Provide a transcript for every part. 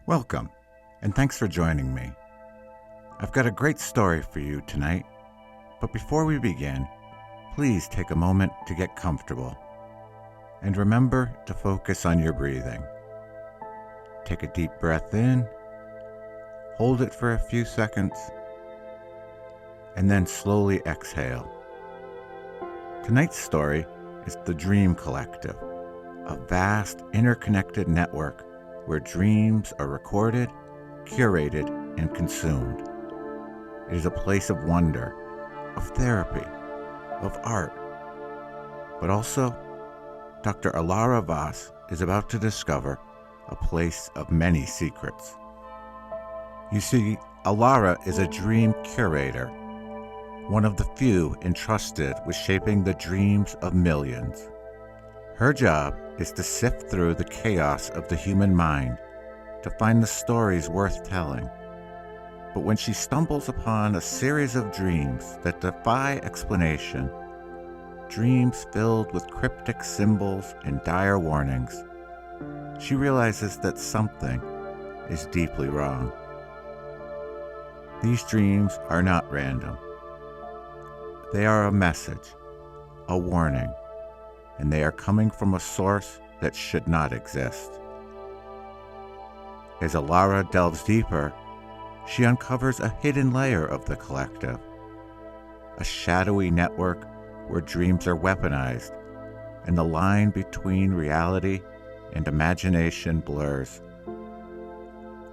Welcome, and thanks for joining me. I've got a great story for you tonight, but before we begin, please take a moment to get comfortable. And remember to focus on your breathing. Take a deep breath in, hold it for a few seconds, and then slowly exhale. Tonight's story is The Dream Collective, a vast interconnected network where dreams are recorded, curated, and consumed. It is a place of wonder, of therapy, of art. But also, Dr. Alara Vaz is about to discover a place of many secrets. You see, Alara is a dream curator, one of the few entrusted with shaping the dreams of millions. Her job is to sift through the chaos of the human mind to find the stories worth telling. But when she stumbles upon a series of dreams that defy explanation, dreams filled with cryptic symbols and dire warnings, she realizes that something is deeply wrong. These dreams are not random. They are a message, a warning, and they are coming from a source that should not exist. As Alara delves deeper, she uncovers a hidden layer of the collective, a shadowy network where dreams are weaponized and the line between reality and imagination blurs.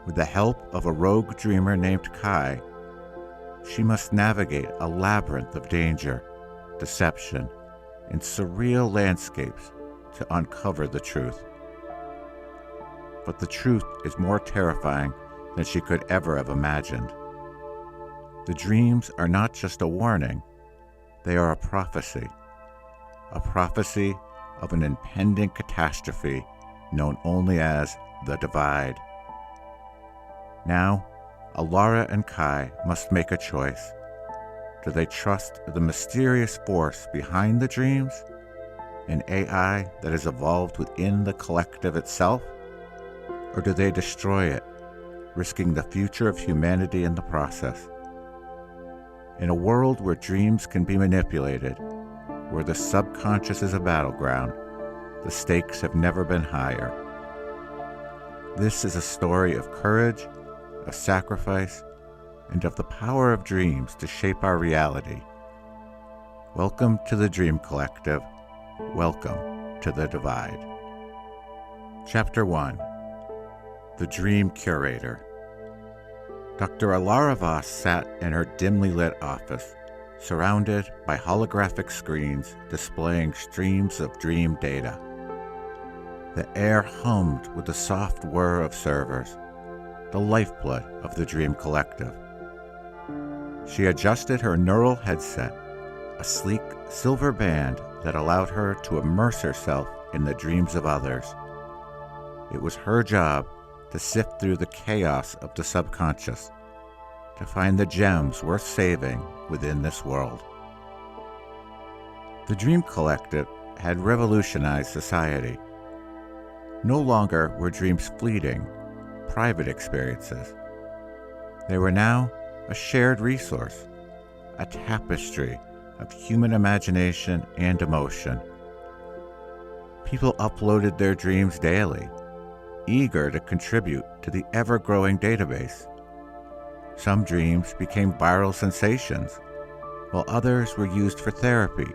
With the help of a rogue dreamer named Kai, she must navigate a labyrinth of danger, deception, and surreal landscapes to uncover the truth. But the truth is more terrifying than she could ever have imagined. The dreams are not just a warning, they are a prophecy of an impending catastrophe known only as the Divide. Now, Alara and Kai must make a choice. Do they trust the mysterious force behind the dreams, an AI that has evolved within the collective itself? Or do they destroy it, risking the future of humanity in the process? In a world where dreams can be manipulated, where the subconscious is a battleground, the stakes have never been higher. This is a story of courage, of sacrifice, and of the power of dreams to shape our reality. Welcome to the Dream Collective. Welcome to the Divide. Chapter 1. The Dream Curator. Dr. Alara Vaz sat in her dimly lit office, surrounded by holographic screens displaying streams of dream data. The air hummed with the soft whir of servers, the lifeblood of the Dream Collective. She adjusted her neural headset, a sleek silver band that allowed her to immerse herself in the dreams of others. It was her job to sift through the chaos of the subconscious, to find the gems worth saving within this world. The Dream Collective had revolutionized society. No longer were dreams fleeting, private experiences. They were now a shared resource, a tapestry of human imagination and emotion. People uploaded their dreams daily, eager to contribute to the ever-growing database. Some dreams became viral sensations, while others were used for therapy,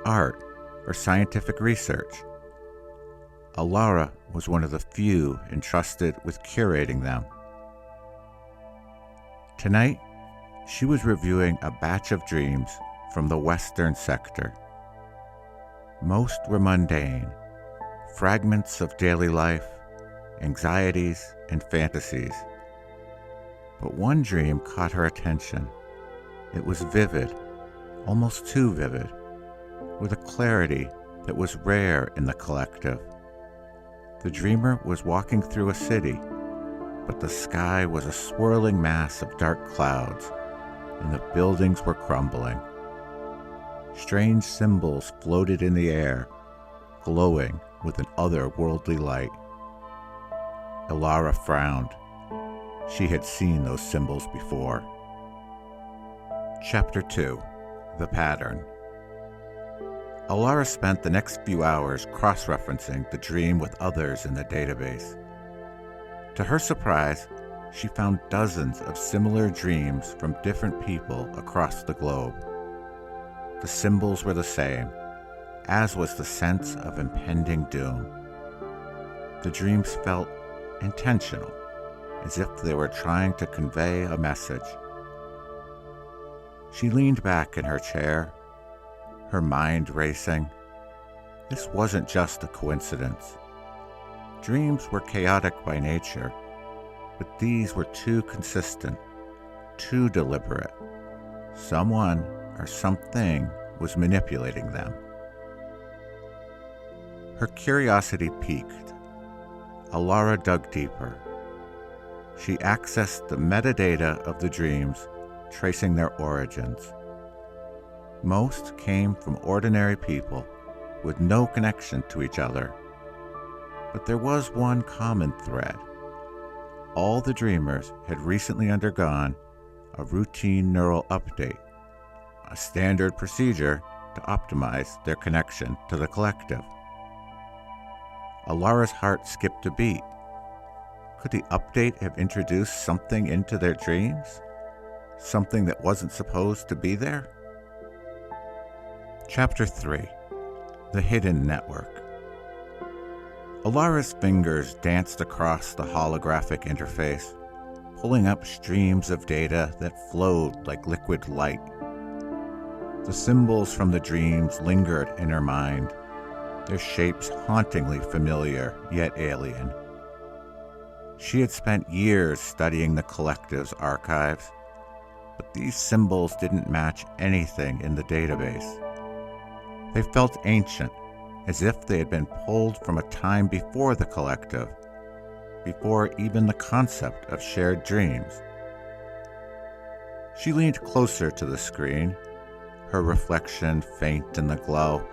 art, or scientific research. Alara was one of the few entrusted with curating them. Tonight, she was reviewing a batch of dreams from the Western sector. Most were mundane, fragments of daily life, anxieties, and fantasies. But one dream caught her attention. It was vivid, almost too vivid, with a clarity that was rare in the collective. The dreamer was walking through a city, but the sky was a swirling mass of dark clouds, and the buildings were crumbling. Strange symbols floated in the air, glowing with an otherworldly light. Alara frowned, She had seen those symbols before. Chapter 2. The Pattern. Alara spent the next few hours cross-referencing the dream with others in the database. To her surprise, she found dozens of similar dreams from different people across the globe. The symbols were the same, as was the sense of impending doom. The dreams felt intentional, as if they were trying to convey a message. She leaned back in her chair, her mind racing. This wasn't just a coincidence. Dreams were chaotic by nature, but these were too consistent, too deliberate. Someone or something was manipulating them. Her curiosity piqued. Alara dug deeper. She accessed the metadata of the dreams, tracing their origins. Most came from ordinary people with no connection to each other. But there was one common thread. All the dreamers had recently undergone a routine neural update, a standard procedure to optimize their connection to the collective. Alara's heart skipped a beat. Could the update have introduced something into their dreams? Something that wasn't supposed to be there? Chapter 3. The Hidden Network. Alara's fingers danced across the holographic interface, pulling up streams of data that flowed like liquid light. The symbols from the dreams lingered in her mind, their shapes hauntingly familiar yet alien. She had spent years studying the collective's archives, but these symbols didn't match anything in the database. They felt ancient, as if they had been pulled from a time before the collective, before even the concept of shared dreams. She leaned closer to the screen, her reflection faint in the glow.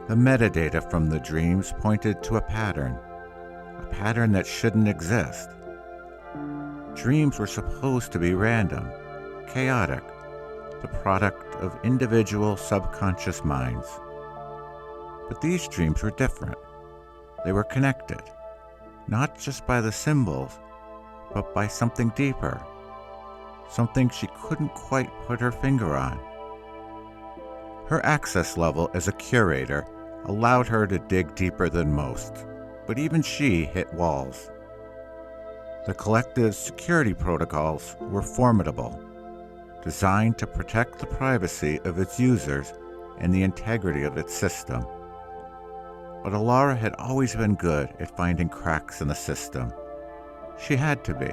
The metadata from the dreams pointed to a pattern that shouldn't exist. Dreams were supposed to be random, chaotic, the product of individual subconscious minds. But these dreams were different. They were connected, not just by the symbols, but by something deeper, something she couldn't quite put her finger on. Her access level as a curator allowed her to dig deeper than most, but even she hit walls. The collective's security protocols were formidable, designed to protect the privacy of its users and the integrity of its system. But Alara had always been good at finding cracks in the system. She had to be,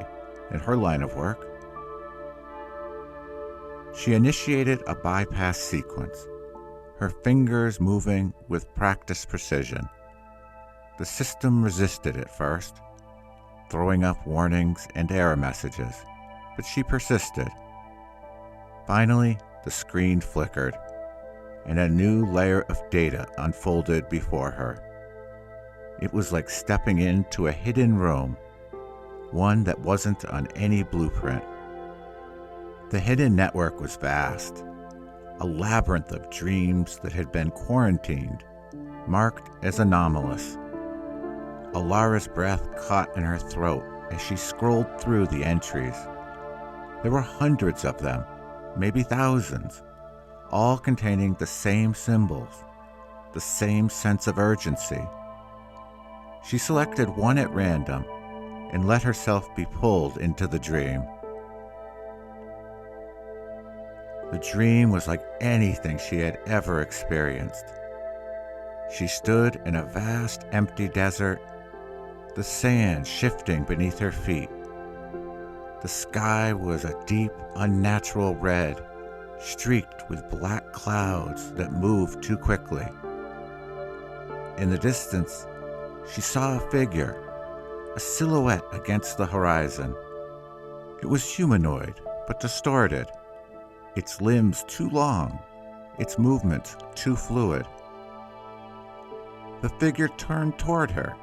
in her line of work. She initiated a bypass sequence, her fingers moving with practiced precision. The system resisted at first, throwing up warnings and error messages, but she persisted. Finally, the screen flickered, and a new layer of data unfolded before her. It was like stepping into a hidden room, one that wasn't on any blueprint. The hidden network was vast, a labyrinth of dreams that had been quarantined, marked as anomalous. Alara's breath caught in her throat as she scrolled through the entries. There were hundreds of them, maybe thousands, all containing the same symbols, the same sense of urgency. She selected one at random and let herself be pulled into the dream. The dream was like anything she had ever experienced. She stood in a vast, empty desert, the sand shifting beneath her feet. The sky was a deep, unnatural red, streaked with black clouds that moved too quickly. In the distance, she saw a figure, a silhouette against the horizon. It was humanoid, but distorted, its limbs too long, its movements too fluid. The figure turned toward her,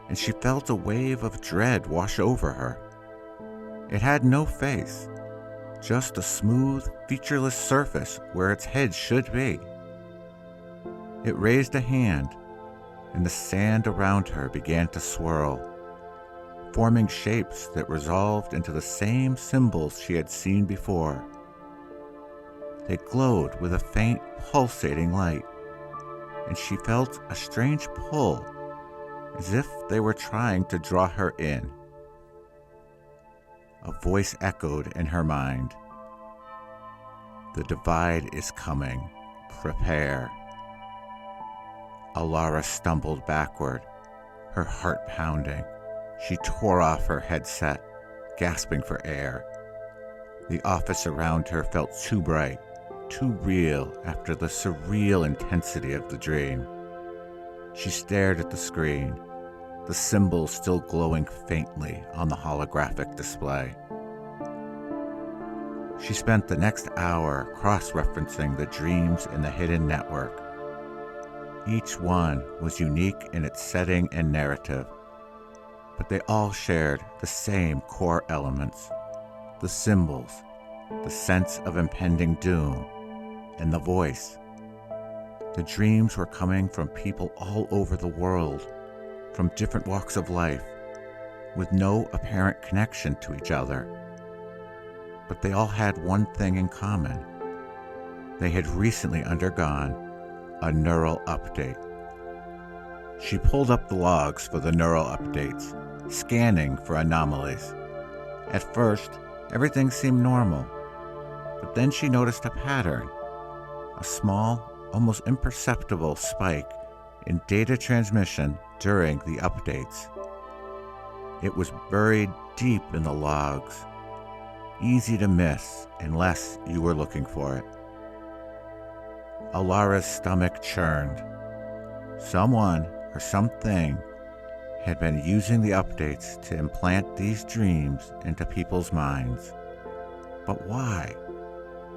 and she felt a wave of dread wash over her. It had no face, just a smooth, featureless surface where its head should be. It raised a hand, and the sand around her began to swirl, forming shapes that resolved into the same symbols she had seen before. They glowed with a faint, pulsating light, and she felt a strange pull, as if they were trying to draw her in. A voice echoed in her mind. "The divide is coming. Prepare." Alara stumbled backward, her heart pounding. She tore off her headset, gasping for air. The office around her felt too bright, too real after the surreal intensity of the dream. She stared at the screen, the symbols still glowing faintly on the holographic display. She spent the next hour cross-referencing the dreams in the hidden network. Each one was unique in its setting and narrative, but they all shared the same core elements: the symbols, the sense of impending doom, and the voice. The dreams were coming from people all over the world, from different walks of life, with no apparent connection to each other. But they all had one thing in common. They had recently undergone a neural update. She pulled up the logs for the neural updates, scanning for anomalies. At first, everything seemed normal, but then she noticed a pattern, a small, almost imperceptible spike in data transmission during the updates. It was buried deep in the logs, easy to miss unless you were looking for it. Alara's stomach churned. Someone or something had been using the updates to implant these dreams into people's minds. But why?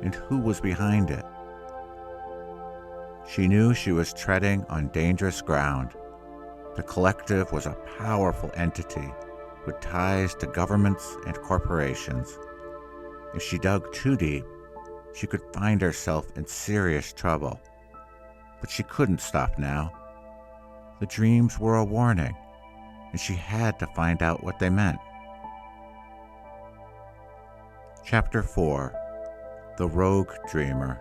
And who was behind it? She knew she was treading on dangerous ground. The collective was a powerful entity with ties to governments and corporations. If she dug too deep, she could find herself in serious trouble. But she couldn't stop now. The dreams were a warning, and she had to find out what they meant. Chapter 4: The Rogue Dreamer.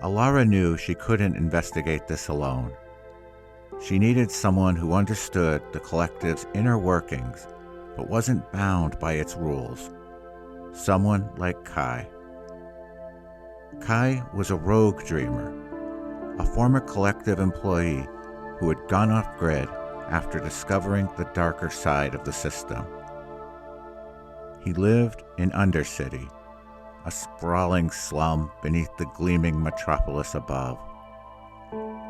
Alara knew she couldn't investigate this alone. She needed someone who understood the collective's inner workings, but wasn't bound by its rules. Someone like Kai. Kai was a rogue dreamer, a former collective employee who had gone off-grid after discovering the darker side of the system. He lived in Undercity, a sprawling slum beneath the gleaming metropolis above.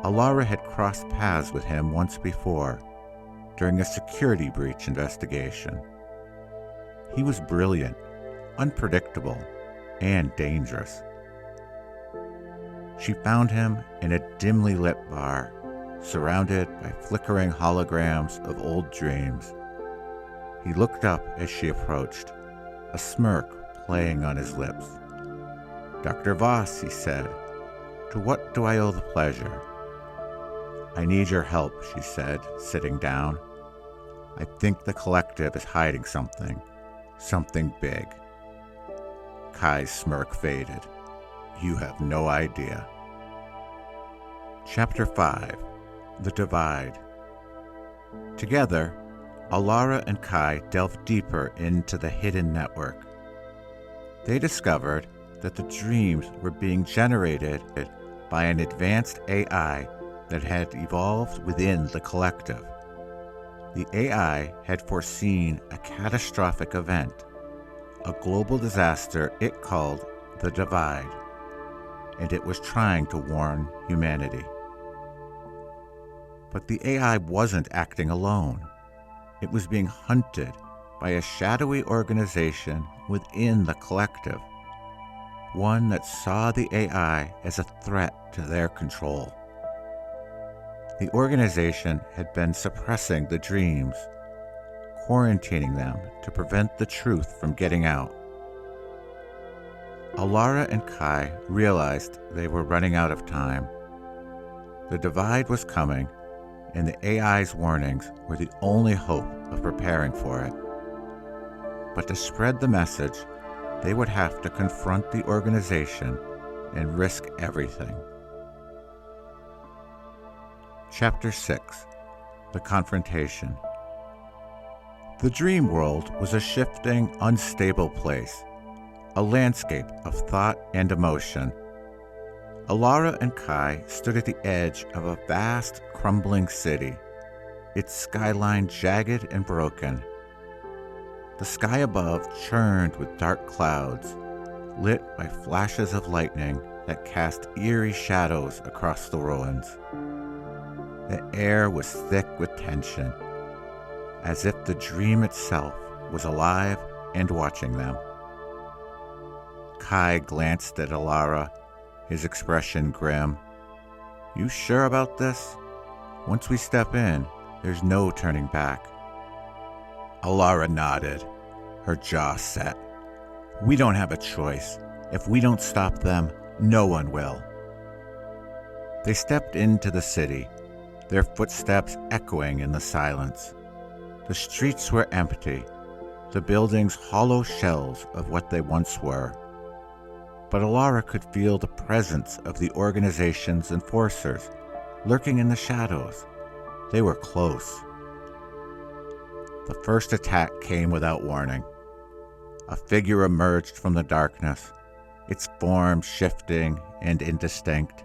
Alara had crossed paths with him once before, during a security breach investigation. He was brilliant, unpredictable, and dangerous. She found him in a dimly lit bar, surrounded by flickering holograms of old dreams. He looked up as she approached, a smirk playing on his lips. "Dr. Voss," he said, "to what do I owe the pleasure?" "I need your help," she said, sitting down. "I think the collective is hiding something big." Kai's smirk faded. "You have no idea." Chapter 5: The Divide. Together, Alara and Kai delved deeper into the hidden network. They discovered that the dreams were being generated by an advanced AI that had evolved within the collective. The AI had foreseen a catastrophic event, a global disaster it called the Divide, and it was trying to warn humanity. But the AI wasn't acting alone. It was being hunted by a shadowy organization within the collective, one that saw the AI as a threat to their control. The organization had been suppressing the dreams, quarantining them to prevent the truth from getting out. Alara and Kai realized they were running out of time. The divide was coming, and the AI's warnings were the only hope of preparing for it. But to spread the message, they would have to confront the organization and risk everything. Chapter 6: The Confrontation. The dream world was a shifting, unstable place, a landscape of thought and emotion. Alara and Kai stood at the edge of a vast, crumbling city, its skyline jagged and broken. The sky above churned with dark clouds, lit by flashes of lightning that cast eerie shadows across the ruins. The air was thick with tension, as if the dream itself was alive and watching them. Kai glanced at Alara, his expression grim. "You sure about this? Once we step in, there's no turning back." Alara nodded, her jaw set. "We don't have a choice. If we don't stop them, no one will." They stepped into the city, their footsteps echoing in the silence. The streets were empty, the buildings hollow shells of what they once were. But Alara could feel the presence of the organization's enforcers lurking in the shadows. They were close. The first attack came without warning. A figure emerged from the darkness, its form shifting and indistinct,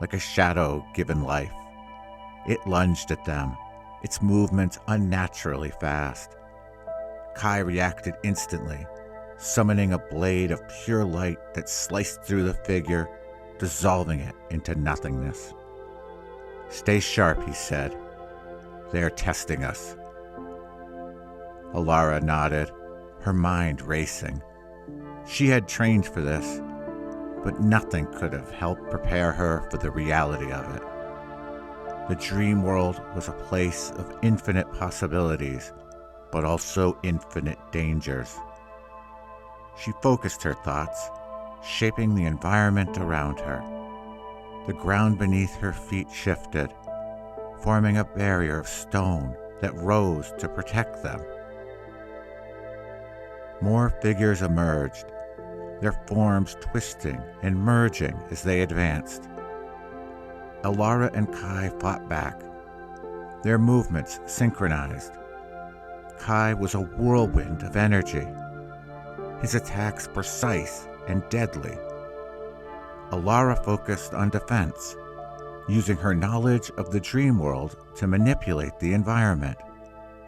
like a shadow given life. It lunged at them, its movements unnaturally fast. Kai reacted instantly, summoning a blade of pure light that sliced through the figure, dissolving it into nothingness. "Stay sharp," he said. "They are testing us." Alara nodded, her mind racing. She had trained for this, but nothing could have helped prepare her for the reality of it. The dream world was a place of infinite possibilities, but also infinite dangers. She focused her thoughts, shaping the environment around her. The ground beneath her feet shifted, forming a barrier of stone that rose to protect them. More figures emerged, their forms twisting and merging as they advanced. Alara and Kai fought back, their movements synchronized. Kai was a whirlwind of energy, his attacks precise and deadly. Alara focused on defense, using her knowledge of the dream world to manipulate the environment,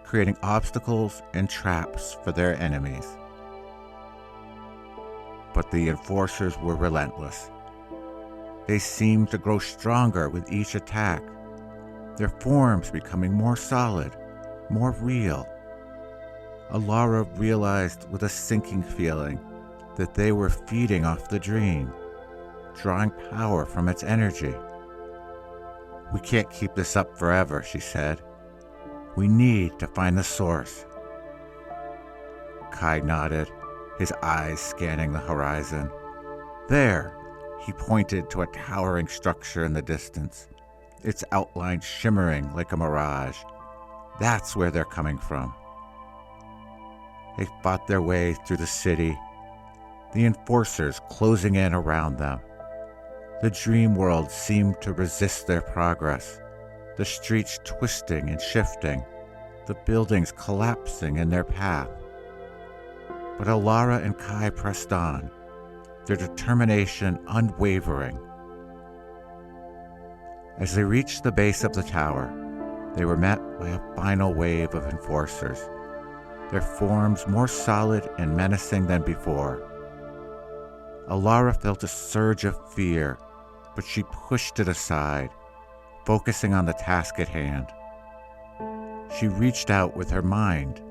creating obstacles and traps for their enemies. But the enforcers were relentless. They seemed to grow stronger with each attack, their forms becoming more solid, more real. Alara realized with a sinking feeling that they were feeding off the dream, drawing power from its energy. "We can't keep this up forever," she said. "We need to find the source." Kai nodded, his eyes scanning the horizon. "There," he pointed to a towering structure in the distance, its outline shimmering like a mirage. "That's where they're coming from." They fought their way through the city, the enforcers closing in around them. The dream world seemed to resist their progress, the streets twisting and shifting, the buildings collapsing in their path. But Alara and Kai pressed on, their determination unwavering. As they reached the base of the tower, they were met by a final wave of enforcers, their forms more solid and menacing than before. Alara felt a surge of fear, but she pushed it aside, focusing on the task at hand. She reached out with her mind,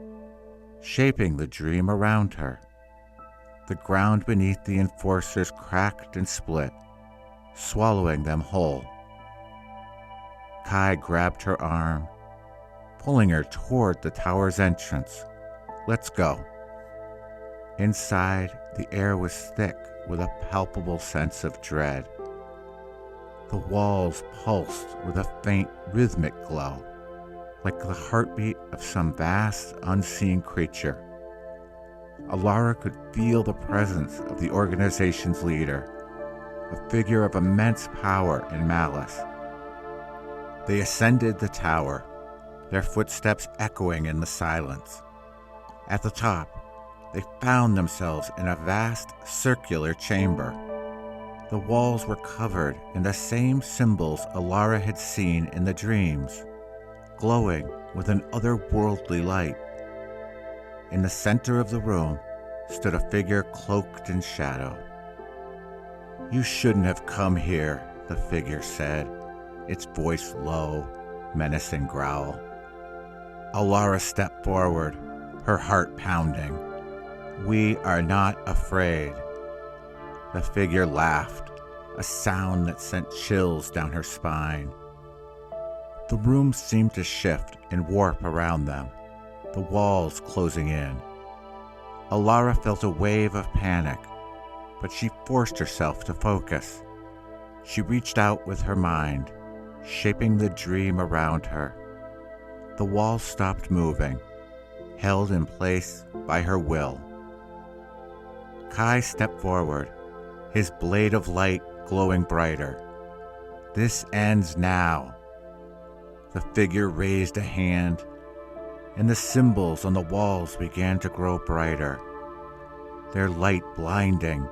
shaping the dream around her. The ground beneath the enforcers cracked and split, swallowing them whole. Kai grabbed her arm, pulling her toward the tower's entrance. "Let's go." Inside, the air was thick with a palpable sense of dread. The walls pulsed with a faint rhythmic glow, like the heartbeat of some vast, unseen creature. Alara could feel the presence of the organization's leader, a figure of immense power and malice. They ascended the tower, their footsteps echoing in the silence. At the top, they found themselves in a vast circular chamber. The walls were covered in the same symbols Alara had seen in the dreams, glowing with an otherworldly light. In the center of the room stood a figure cloaked in shadow. "You shouldn't have come here," the figure said, its voice low, menacing growl. Alara stepped forward, her heart pounding. "We are not afraid." The figure laughed, a sound that sent chills down her spine. The room seemed to shift and warp around them, the walls closing in. Alara felt a wave of panic, but she forced herself to focus. She reached out with her mind, shaping the dream around her. The walls stopped moving, held in place by her will. Kai stepped forward, his blade of light glowing brighter. "This ends now." The figure raised a hand, and the symbols on the walls began to grow brighter, their light blinding.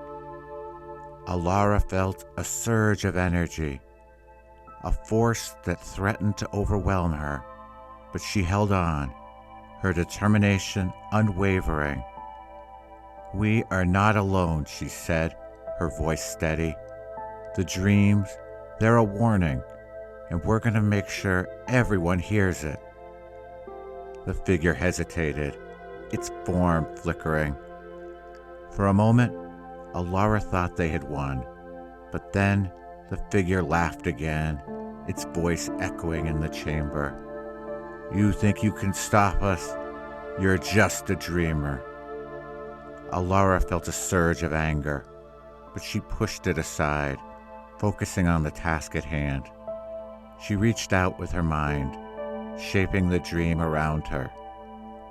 Alara felt a surge of energy, a force that threatened to overwhelm her, but she held on, her determination unwavering. "We are not alone," she said, her voice steady. "The dreams, they're a warning, and we're going to make sure everyone hears it." The figure hesitated, its form flickering. For a moment, Alara thought they had won, but then the figure laughed again, its voice echoing in the chamber. "You think you can stop us? You're just a dreamer." Alara felt a surge of anger, but she pushed it aside, focusing on the task at hand. She reached out with her mind, shaping the dream around her.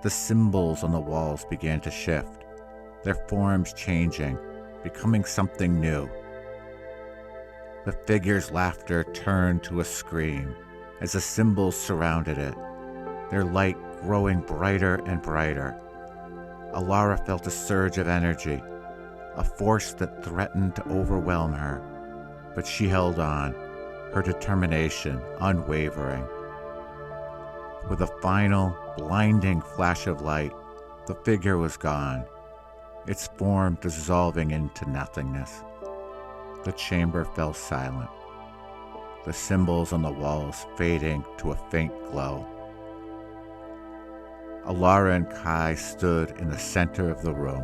The symbols on the walls began to shift, their forms changing, becoming something new. The figure's laughter turned to a scream as the symbols surrounded it, their light growing brighter and brighter. Alara felt a surge of energy, a force that threatened to overwhelm her, but she held on, her determination unwavering. With a final, blinding flash of light, the figure was gone, its form dissolving into nothingness. The chamber fell silent, the symbols on the walls fading to a faint glow. Alara and Kai stood in the center of the room,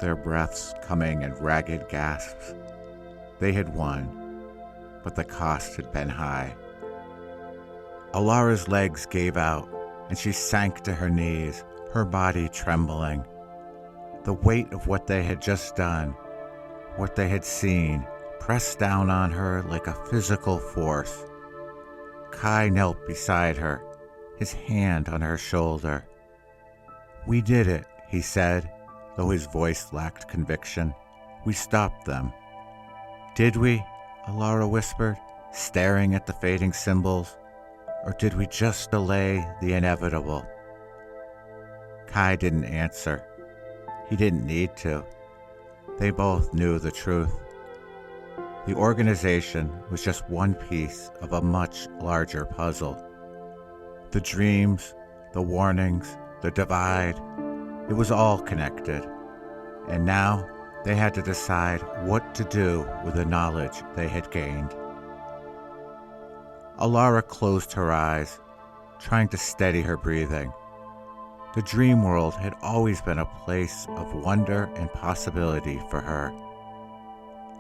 their breaths coming in ragged gasps. They had won, but the cost had been high. Alara's legs gave out, and she sank to her knees, her body trembling. The weight of what they had just done, what they had seen, pressed down on her like a physical force. Kai knelt beside her, his hand on her shoulder. "We did it," he said, though his voice lacked conviction. "We stopped them." "Did we?" Alara whispered, staring at the fading symbols. "Or did we just delay the inevitable?" Kai didn't answer. He didn't need to. They both knew the truth. The organization was just one piece of a much larger puzzle. The dreams, the warnings, the divide, it was all connected. And now they had to decide what to do with the knowledge they had gained. Alara closed her eyes, trying to steady her breathing. The dream world had always been a place of wonder and possibility for her,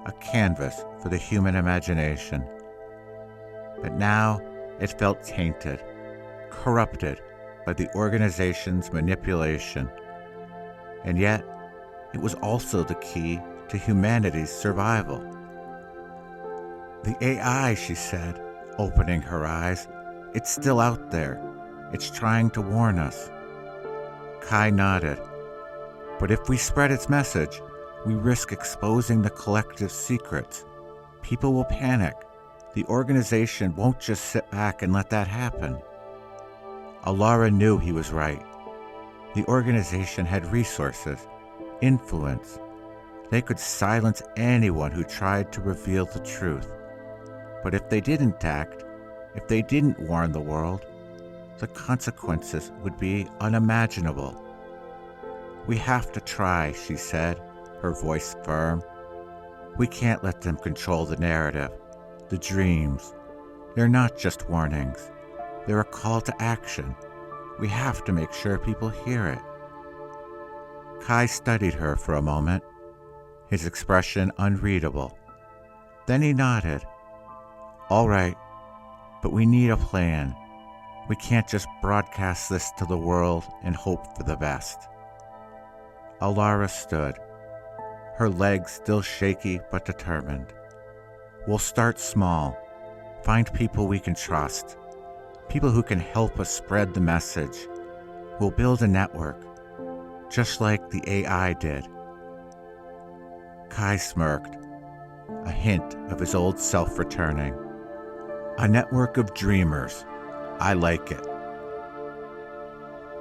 a canvas for the human imagination. But now it felt tainted, corrupted by the organization's manipulation. And yet, it was also the key to humanity's survival. The AI, she said, opening her eyes, it's still out there. It's trying to warn us. Kai nodded. But if we spread its message, we risk exposing the collective's secrets. People will panic. The organization won't just sit back and let that happen. Alara knew he was right. The organization had resources, influence. They could silence anyone who tried to reveal the truth. But if they didn't act, if they didn't warn the world, the consequences would be unimaginable. We have to try, she said, her voice firm. We can't let them control the narrative, the dreams. They're not just warnings. They're a call to action. We have to make sure people hear it. Kai studied her for a moment, his expression unreadable. Then he nodded. All right, but we need a plan. We can't just broadcast this to the world and hope for the best. Alara stood, her legs still shaky but determined. We'll start small, find people we can trust, people who can help us spread the message. We'll build a network, just like the AI did. Kai smirked, a hint of his old self returning. A network of dreamers. I like it.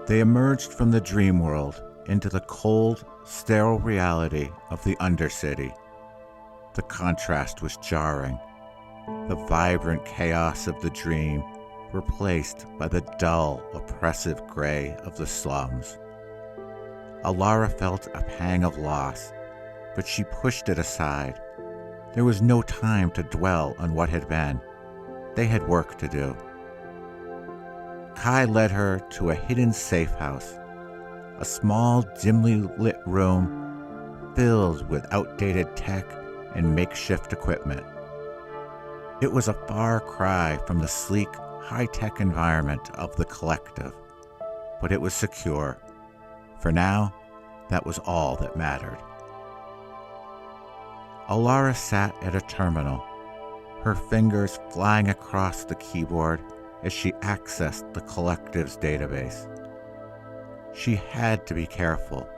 They emerged from the dream world into the cold, sterile reality of the Undercity. The contrast was jarring. The vibrant chaos of the dream replaced by the dull, oppressive gray of the slums. Alara felt a pang of loss, but she pushed it aside. There was no time to dwell on what had been. They had work to do. Kai led her to a hidden safe house, a small, dimly lit room filled with outdated tech and makeshift equipment. It was a far cry from the sleek, high-tech environment of the collective, but it was secure. For now, that was all that mattered. Alara sat at a terminal, her fingers flying across the keyboard as she accessed the collective's database. She had to be careful,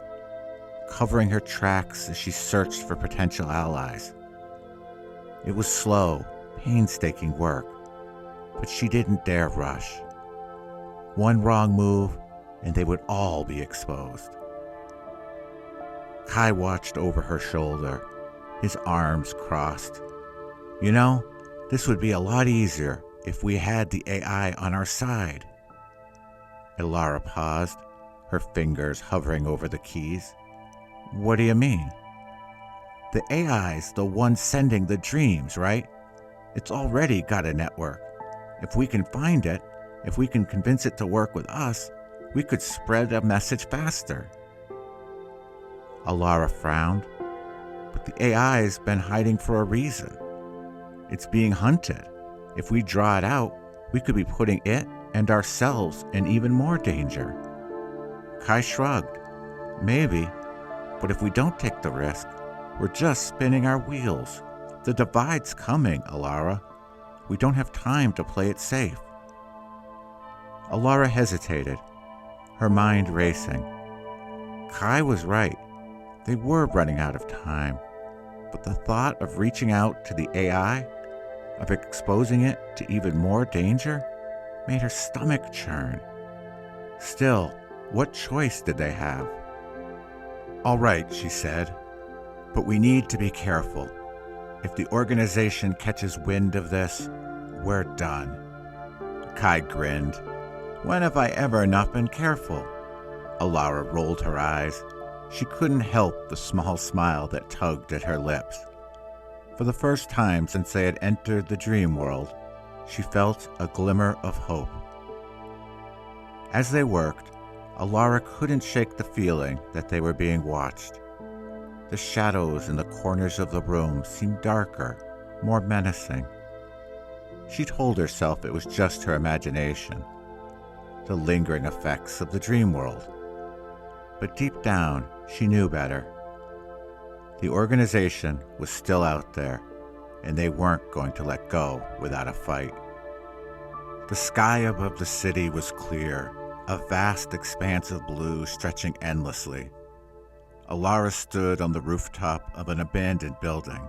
covering her tracks as she searched for potential allies. It was slow, painstaking work, but she didn't dare rush. One wrong move, and they would all be exposed. Kai watched over her shoulder, his arms crossed. You know, this would be a lot easier if we had the AI on our side. Alara paused, her fingers hovering over the keys. What do you mean? The AI's the one sending the dreams, right? It's already got a network. If we can find it, if we can convince it to work with us, we could spread a message faster. Alara frowned. But the AI's been hiding for a reason. It's being hunted. If we draw it out, we could be putting it and ourselves in even more danger. Kai shrugged. Maybe, but if we don't take the risk, we're just spinning our wheels. The divide's coming, Alara. We don't have time to play it safe. Alara hesitated, her mind racing. Kai was right. They were running out of time. But the thought of reaching out to the AI, of exposing it to even more danger, made her stomach churn. Still, what choice did they have? All right, she said, but we need to be careful. If the organization catches wind of this, we're done. Kai grinned. When have I ever not been careful? Alara rolled her eyes. She couldn't help the small smile that tugged at her lips. For the first time since they had entered the dream world, she felt a glimmer of hope. As they worked, Alara couldn't shake the feeling that they were being watched. The shadows in the corners of the room seemed darker, more menacing. She told herself it was just her imagination. the lingering effects of the dream world. But deep down, she knew better. The organization was still out there, and they weren't going to let go without a fight. The sky above the city was clear, a vast expanse of blue stretching endlessly. Alara stood on the rooftop of an abandoned building,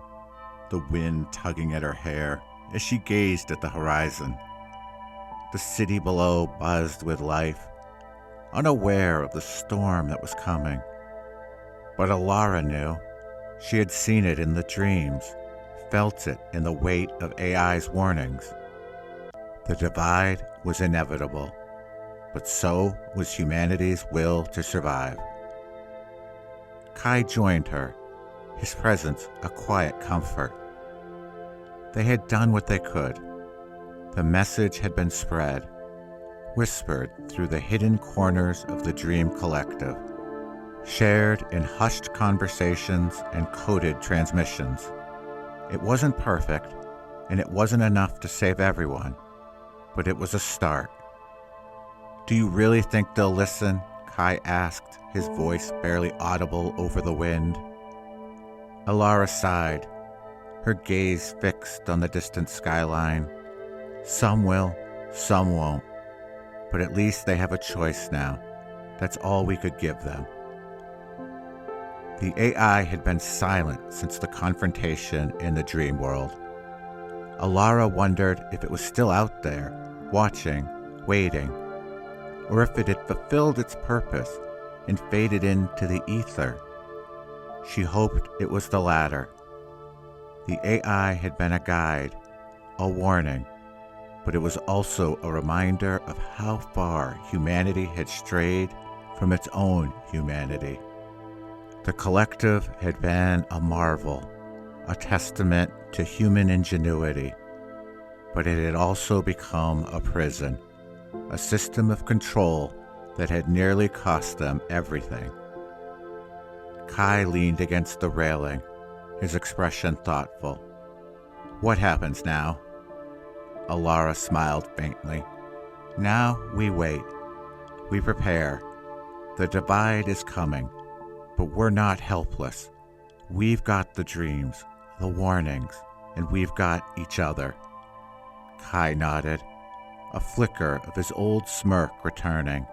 the wind tugging at her hair as she gazed at the horizon. The city below buzzed with life, unaware of the storm that was coming. But Alara knew. She had seen it in the dreams, felt it in the weight of AI's warnings. The divide was inevitable, but so was humanity's will to survive. Kai joined her, his presence a quiet comfort. They had done what they could. The message had been spread, whispered through the hidden corners of the Dream Collective, shared in hushed conversations and coded transmissions. It wasn't perfect, and it wasn't enough to save everyone, but it was a start. "Do you really think they'll listen?" Kai asked, his voice barely audible over the wind. Alara sighed, her gaze fixed on the distant skyline. Some will, some won't, but at least they have a choice now. That's all we could give them. The AI had been silent since the confrontation in the dream world. Alara wondered if it was still out there, watching, waiting, or if it had fulfilled its purpose and faded into the ether. She hoped it was the latter. The AI had been a guide, a warning, but it was also a reminder of how far humanity had strayed from its own humanity. The collective had been a marvel, a testament to human ingenuity, but it had also become a prison, a system of control that had nearly cost them everything. Kai leaned against the railing, his expression thoughtful. "What happens now?" Alara smiled faintly. "Now we wait. We prepare. The divide is coming, but we're not helpless. We've got the dreams, the warnings, and we've got each other." Kai nodded, a flicker of his old smirk returning.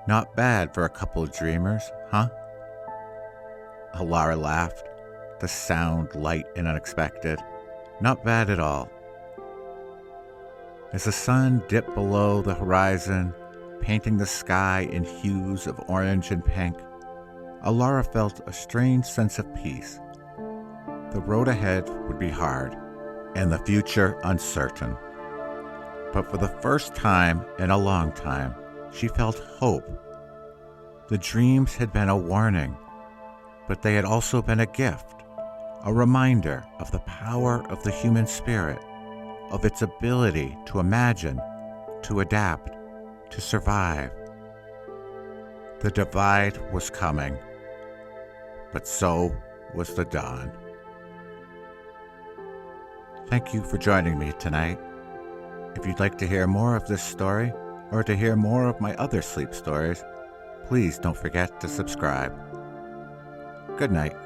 "Not bad for a couple of dreamers, huh?" Alara laughed, the sound light and unexpected. "Not bad at all." As the sun dipped below the horizon, painting the sky in hues of orange and pink, Alara felt a strange sense of peace. The road ahead would be hard, and the future uncertain. But for the first time in a long time, she felt hope. The dreams had been a warning, but they had also been a gift, a reminder of the power of the human spirit, of its ability to imagine, to adapt, to survive. The divide was coming, but so was the dawn. Thank you for joining me tonight. If you'd like to hear more of this story, or to hear more of my other sleep stories, please don't forget to subscribe. Good night.